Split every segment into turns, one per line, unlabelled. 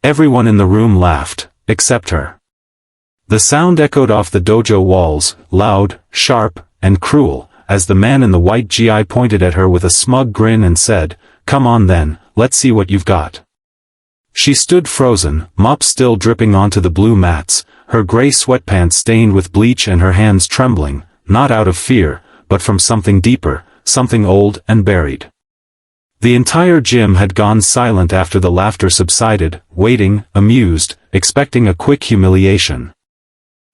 Everyone in the room laughed, except her. The sound echoed off the dojo walls, loud, sharp, and cruel, as the man in the white gi pointed at her with a smug grin and said, "Come on then, let's see what you've got." She stood frozen, mop still dripping onto the blue mats, her gray sweatpants stained with bleach and her hands trembling, not out of fear, but from something deeper, something old and buried. The entire gym had gone silent after the laughter subsided, waiting, amused, expecting a quick humiliation.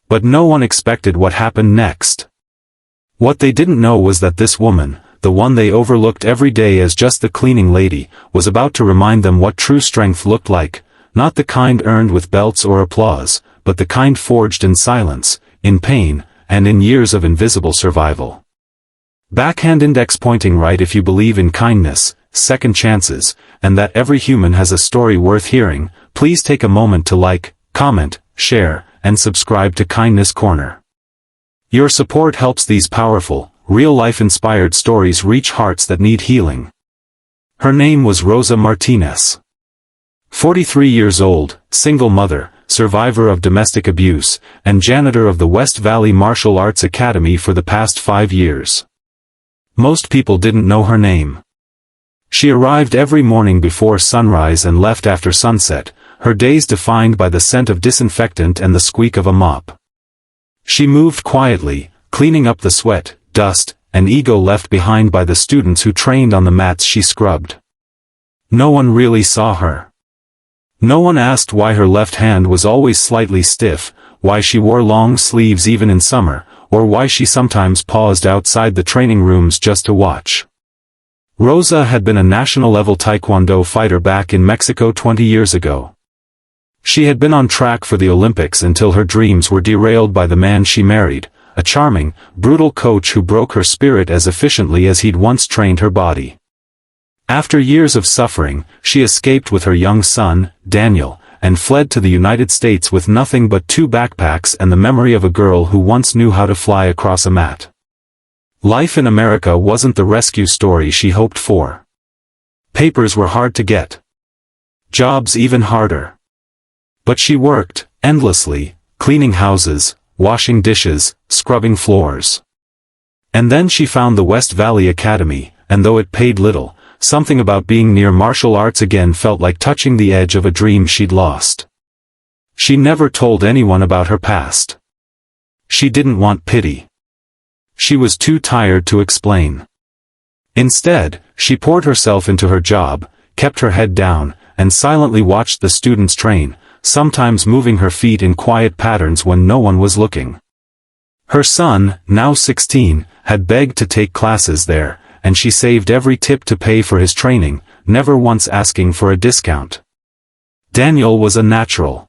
But no one expected what happened next. What they didn't know was that this woman, the one they overlooked every day as just the cleaning lady, was about to remind them what true strength looked like, not the kind earned with belts or applause, but the kind forged in silence, in pain, and in years of invisible survival. Backhand index pointing right if you believe in kindness, second chances, and that every human has a story worth hearing. Please take a moment to like, comment, share, and subscribe to Kindness Corner. Your support helps these powerful, real-life inspired stories reach hearts that need healing. Her name was Rosa Martinez. 43 years old, single mother, survivor of domestic abuse, and janitor of the West Valley Martial Arts Academy for the past 5 years. Most people didn't know her name. She arrived every morning before sunrise and left after sunset, her days defined by the scent of disinfectant and the squeak of a mop. She moved quietly, cleaning up the sweat, dust, and ego left behind by the students who trained on the mats she scrubbed. No one really saw her. No one asked why her left hand was always slightly stiff, why she wore long sleeves even in summer, or why she sometimes paused outside the training rooms just to watch. Rosa had been a national-level Taekwondo fighter back in Mexico 20 years ago. She had been on track for the Olympics until her dreams were derailed by the man she married, a charming, brutal coach who broke her spirit as efficiently as he'd once trained her body. After years of suffering, she escaped with her young son, Daniel, and fled to the United States with nothing but 2 backpacks and the memory of a girl who once knew how to fly across a mat. Life in America wasn't the rescue story she hoped for. Papers were hard to get. Jobs even harder. But she worked, endlessly, cleaning houses, washing dishes, scrubbing floors. And then she found the West Valley Academy, and though it paid little, something about being near martial arts again felt like touching the edge of a dream she'd lost. She never told anyone about her past. She didn't want pity. She was too tired to explain. Instead, she poured herself into her job, kept her head down, and silently watched the students train, sometimes moving her feet in quiet patterns when no one was looking. Her son, now 16, had begged to take classes there, and she saved every tip to pay for his training, never once asking for a discount. Daniel was a natural.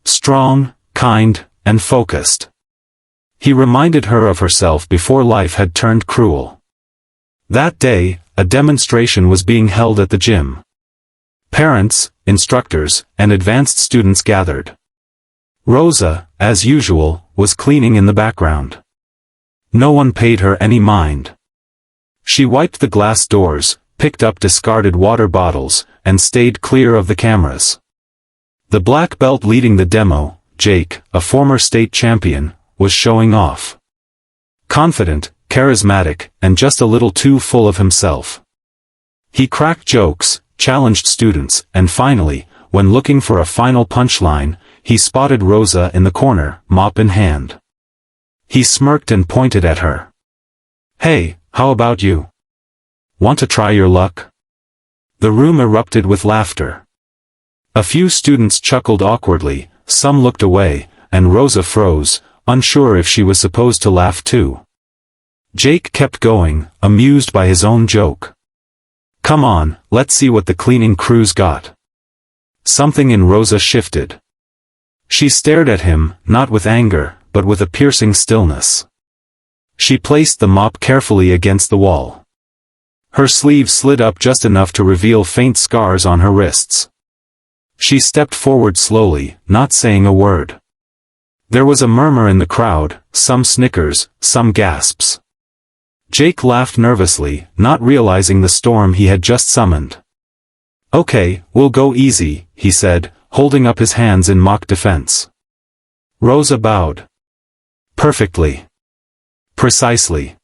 Strong, kind, and focused. He reminded her of herself before life had turned cruel. That day, a demonstration was being held at the gym. Parents, instructors, and advanced students gathered. Rosa, as usual, was cleaning in the background. No one paid her any mind. She wiped the glass doors, picked up discarded water bottles, and stayed clear of the cameras. The black belt leading the demo, Jake, a former state champion, was showing off. Confident, charismatic, and just a little too full of himself. He cracked jokes, challenged students, and finally, when looking for a final punchline, he spotted Rosa in the corner, mop in hand. He smirked and pointed at her. "Hey, how about you? Want to try your luck?" The room erupted with laughter. A few students chuckled awkwardly, some looked away, and Rosa froze, unsure if she was supposed to laugh too. Jake kept going, amused by his own joke. "Come on, let's see what the cleaning crew's got." Something in Rosa shifted. She stared at him, not with anger, but with a piercing stillness. She placed the mop carefully against the wall. Her sleeve slid up just enough to reveal faint scars on her wrists. She stepped forward slowly, not saying a word. There was a murmur in the crowd, some snickers, some gasps. Jake laughed nervously, not realizing the storm he had just summoned. "Okay, we'll go easy," he said, holding up his hands in mock defense. Rosa bowed. Perfectly. Precisely.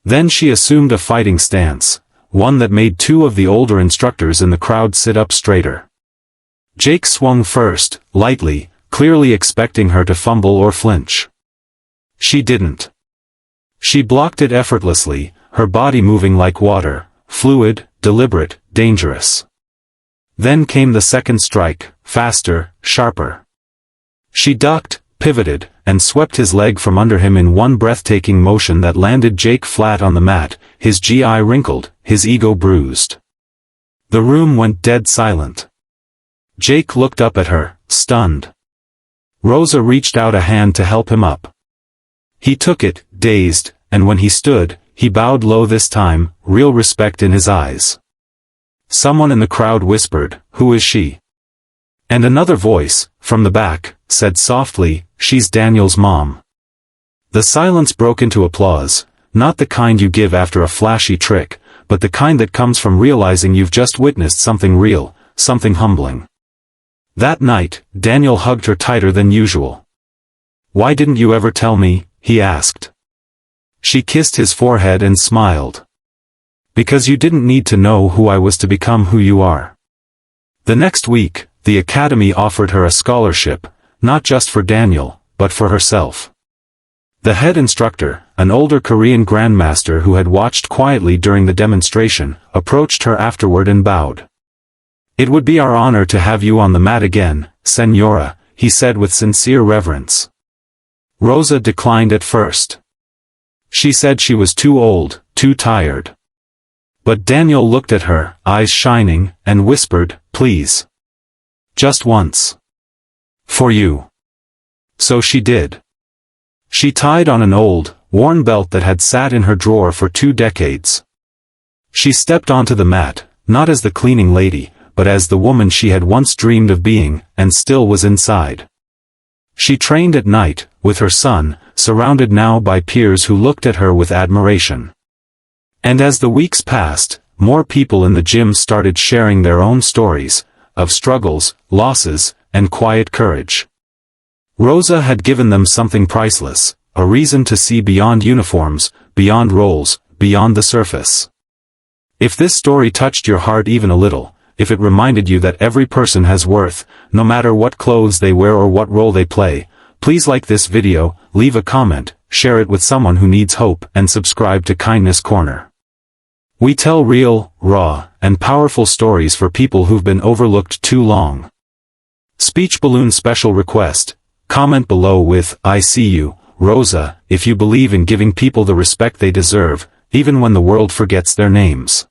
Then she assumed a fighting stance, one that made two of the older instructors in the crowd sit up straighter. Jake swung first, lightly, clearly expecting her to fumble or flinch. She didn't. She blocked it effortlessly, her body moving like water, fluid, deliberate, dangerous. Then came the second strike, faster, sharper. She ducked, pivoted, and swept his leg from under him in one breathtaking motion that landed Jake flat on the mat, his GI wrinkled, his ego bruised. The room went dead silent. Jake looked up at her, stunned. Rosa reached out a hand to help him up. He took it, dazed, and when he stood, he bowed low this time, real respect in his eyes. Someone in the crowd whispered, "Who is she?" And another voice, from the back, said softly, "She's Daniel's mom." The silence broke into applause, not the kind you give after a flashy trick, but the kind that comes from realizing you've just witnessed something real, something humbling. That night, Daniel hugged her tighter than usual. "Why didn't you ever tell me?" he asked. She kissed his forehead and smiled. "Because you didn't need to know who I was to become who you are." The next week, the academy offered her a scholarship, not just for Daniel, but for herself. The head instructor, an older Korean grandmaster who had watched quietly during the demonstration, approached her afterward and bowed. "It would be our honor to have you on the mat again, Senora," he said with sincere reverence. Rosa declined at first. She said she was too old, too tired. But Daniel looked at her, eyes shining, and whispered, "Please. Just once. For you." So she did. She tied on an old, worn belt that had sat in her drawer for 2 decades. She stepped onto the mat, not as the cleaning lady, but as the woman she had once dreamed of being, and still was inside. She trained at night, with her son, surrounded now by peers who looked at her with admiration. And as the weeks passed, more people in the gym started sharing their own stories, of struggles, losses, and quiet courage. Rosa had given them something priceless, a reason to see beyond uniforms, beyond roles, beyond the surface. If this story touched your heart even a little, if it reminded you that every person has worth, no matter what clothes they wear or what role they play, please like this video, leave a comment, share it with someone who needs hope, and subscribe to Kindness Corner. We tell real, raw, and powerful stories for people who've been overlooked too long. Speech balloon special request. Comment below with, "I see you, Rosa," if you believe in giving people the respect they deserve, even when the world forgets their names.